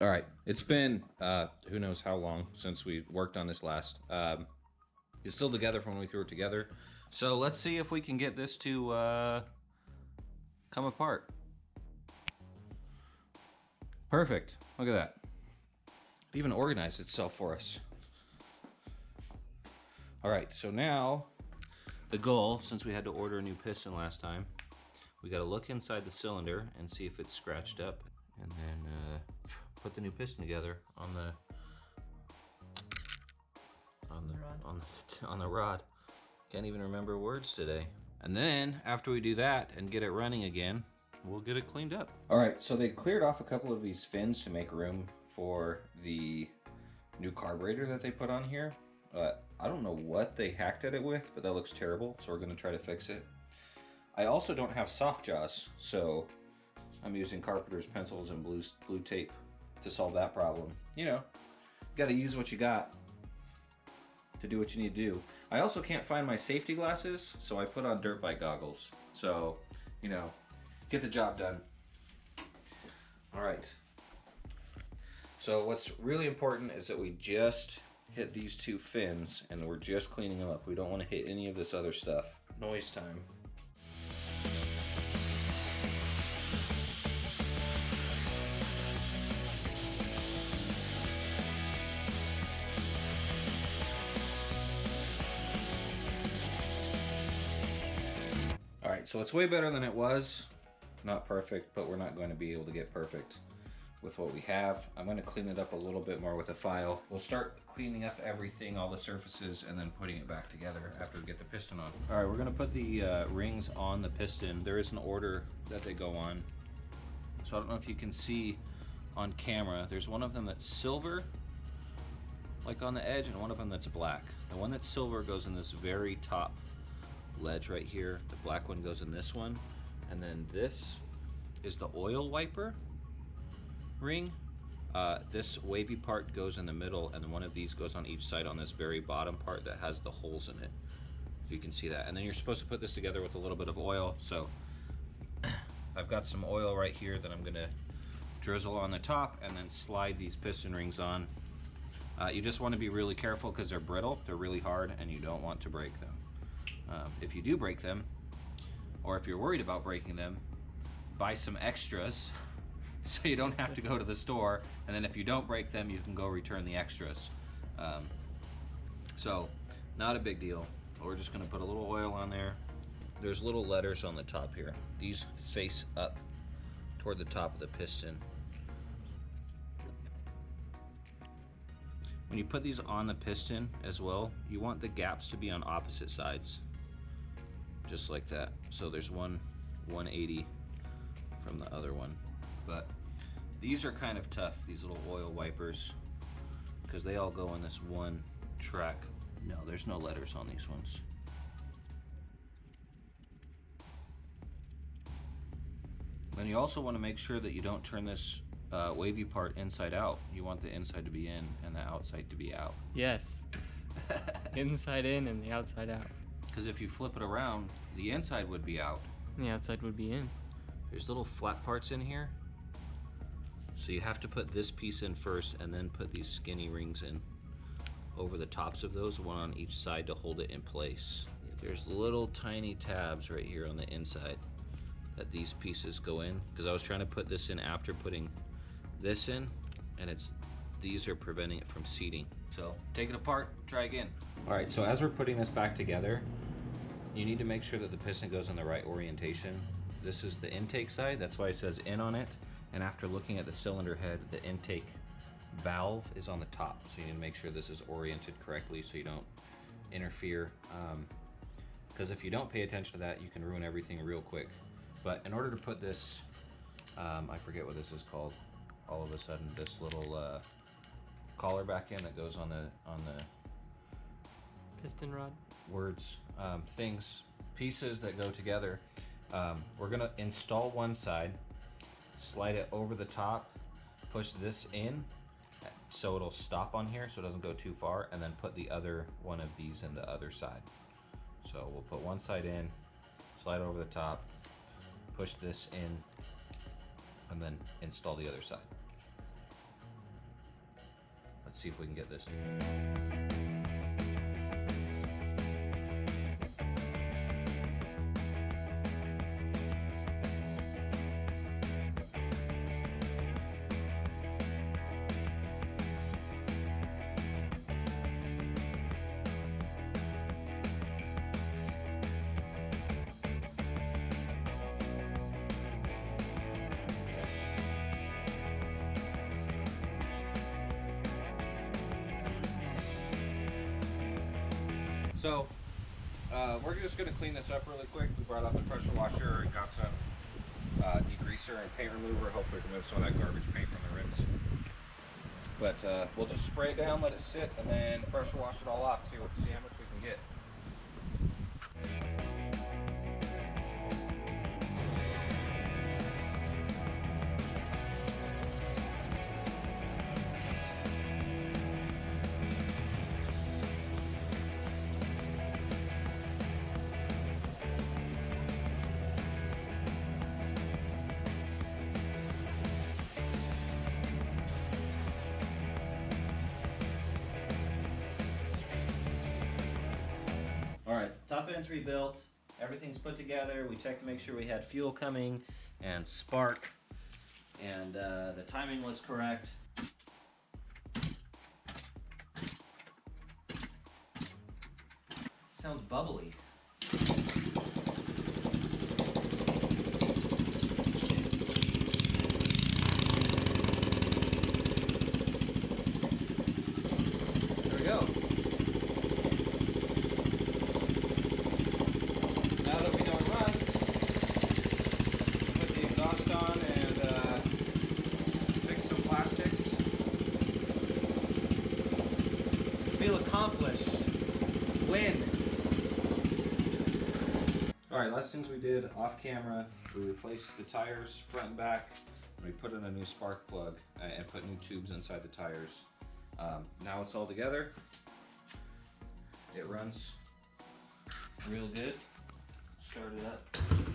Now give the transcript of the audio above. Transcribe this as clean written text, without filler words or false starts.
All right, it's been who knows how long since we worked on this last. It's still together from when we threw it together. So let's see if we can get this to come apart. Perfect. Look at that. It even organized itself for us. All right, so now the goal, since we had to order a new piston last time, we got to look inside the cylinder and see if it's scratched up, and then put the new piston together on the rod. Can't even remember words today. And then after we do that and get it running again, we'll get it cleaned up. All right, so they cleared off a couple of these fins to make room for the new carburetor that they put on here. I don't know what they hacked at it with, but that looks terrible, so we're gonna try to fix it. I also don't have soft jaws, so I'm using carpenter's pencils and blue tape to solve that problem. You know, you gotta use what you got to do what you need to do. I also can't find my safety glasses, so I put on dirt bike goggles. So, you know, get the job done. All right. So what's really important is that we just hit these two fins and we're just cleaning them up. We don't want to hit any of this other stuff. Noise time. All right, so it's way better than it was. Not perfect, but we're not going to be able to get perfect with what we have. I'm going to clean it up a little bit more with a file. We'll start cleaning up everything, all the surfaces, and then putting it back together after we get the piston on. All right, we're going to put the rings on the piston. There is an order that they go on. So I don't know if you can see on camera, there's one of them that's silver, like on the edge, and one of them that's black. The one that's silver goes in this very top ledge right here. The black one goes in this one, and then this is the oil wiper ring. This wavy part goes in the middle, and then one of these goes on each side on this very bottom part that has the holes in it. So you can see that. And then you're supposed to put this together with a little bit of oil. So I've got some oil right here that I'm gonna drizzle on the top and then slide these piston rings on. You just want to be really careful because they're brittle, they're really hard, and you don't want to break them. If you do break them, or if you're worried about breaking them, buy some extras so you don't have to go to the store, and then if you don't break them, you can go return the extras. So not a big deal. We're just gonna put a little oil on there. There's little letters on the top here. These face up toward the top of the piston. When you put these on the piston as well, you want the gaps to be on opposite sides, just like that. So there's one 180 from the other one. But these are kind of tough, these little oil wipers, because they all go on this one track. No, there's no letters on these ones. Then you also want to make sure that you don't turn this wavy part inside out. You want the inside to be in and the outside to be out. Yes. Inside in and the outside out. Because if you flip it around, the inside would be out. And the outside would be in. There's little flat parts in here. So you have to put this piece in first and then put these skinny rings in over the tops of those, one on each side to hold it in place. There's little tiny tabs right here on the inside that these pieces go in, because I was trying to put this in after putting this in, and these are preventing it from seating. So take it apart, try again. All right, so as we're putting this back together, you need to make sure that the piston goes in the right orientation. This is the intake side, that's why it says in on it. And after looking at the cylinder head, the intake valve is on the top. So you need to make sure this is oriented correctly so you don't interfere. Because if you don't pay attention to that, you can ruin everything real quick. But in order to put this, I forget what this is called, all of a sudden, this little collar back in that goes on the Piston rod. Words, things, pieces that go together. We're gonna install one side, slide it over the top, push this in so it'll stop on here so it doesn't go too far, and then put the other one of these in the other side. So we'll put one side in, slide over the top, push this in, and then install the other side. Let's see if we can get this. So we're just going to clean this up really quick. We brought out the pressure washer and got some degreaser and paint remover. Hopefully remove some of that garbage paint from the rims. But we'll just spray it down, let it sit, and then pressure wash it all off. See how much we can get. Alright, top end's rebuilt, everything's put together, we checked to make sure we had fuel coming and spark, and the timing was correct. Sounds bubbly. There we go. Now that we know it runs, put the exhaust on and fix some plastics. Feel accomplished. Win. Alright, last things we did off camera, we replaced the tires front and back. We put in a new spark plug and put new tubes inside the tires. Now it's all together. It runs real good. Start it up.